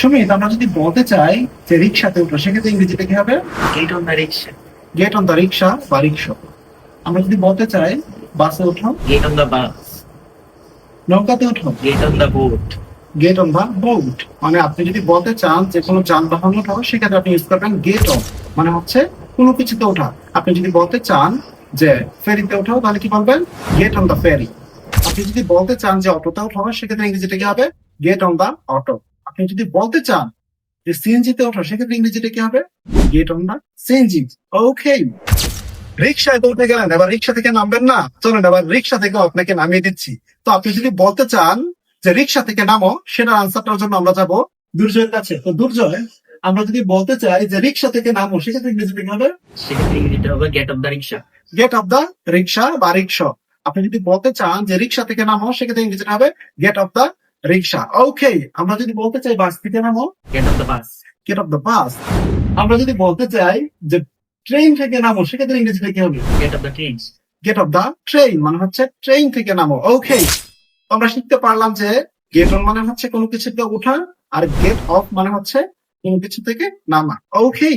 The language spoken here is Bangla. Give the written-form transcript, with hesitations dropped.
সুমিত, আমরা যদি বলতে চাই যে রিক্সাতে উঠো, সেক্ষেত্রে ইংরেজিতে কি হবে? Get on the rickshaw. Get on the rickshaw বা রিক্সা। আমরা যদি বলতে চাই বাসে উঠো, Get on the bus. নৌকাতে উঠো, Get on the boat. Get on the boat. মানে আপনি যদি বলতে চান যে কোনো যানবাহন উঠো, সেক্ষেত্রে আপনি ইউজ করবেন গেট অন, মানে হচ্ছে কোনো কিছুতে ওঠা। আপনি যদি বলতে চান যে ফেরিতে ওঠো, তাহলে কি বলবেন? গেট অন দ্য ফেরি। আপনি যদি বলতে চান যে অটোতে ওঠো, সেক্ষেত্রে ইংরেজিতে কি হবে? Get on the auto. আপনি যদি বলতে চান যে সিএনজিতে ওঠো, সেক্ষেত্রে ইংরেজিতে কি হবে? Get on the CNG. Okay, রিক্সায় তো উঠে গেলেন, এবার রিক্সা থেকে নামবেন না? চলুন এবার রিক্সা থেকে আপনাকে নামিয়ে দিচ্ছি। তো আপনি যদি বলতে চান যে রিক্সা থেকে নামো, সেটার আনসারটার জন্য আমরা যাব দুর্জয়ের কাছে। তো দুর্জয়, আমরা যদি বলতে চাই যে রিক্সা থেকে নামো, সেক্ষেত্রে ইংরেজিতে কি হবে? সেক্ষেত্রে ইংরেজিতে হবে get off the rickshaw. Get off the rickshaw বা রিক্সা। আপনি যদি বলতে চান যে রিক্সা থেকে নামো, সেক্ষেত্রে ইংরেজিতে হবে গেট অফ দ্য রিক্সা। ওকে, আমরা যদি বলতে চাই বাস থেকে নামো, Get off the bus. Get off the bus. আমরা যদি বলতে চাই যে ট্রেন থেকে নামো, সেক্ষেত্রে ইংরেজিতে কি হবে? Get off the trains. Get off the train, মানে হচ্ছে ট্রেন থেকে নামো। ওকে, আমরা শিখতে পারলাম যে গেট অন মানে হচ্ছে কোনো কিছুতে ওঠা, আর গেট অফ মানে হচ্ছে কোনো কিছু থেকে নামা। ওকে।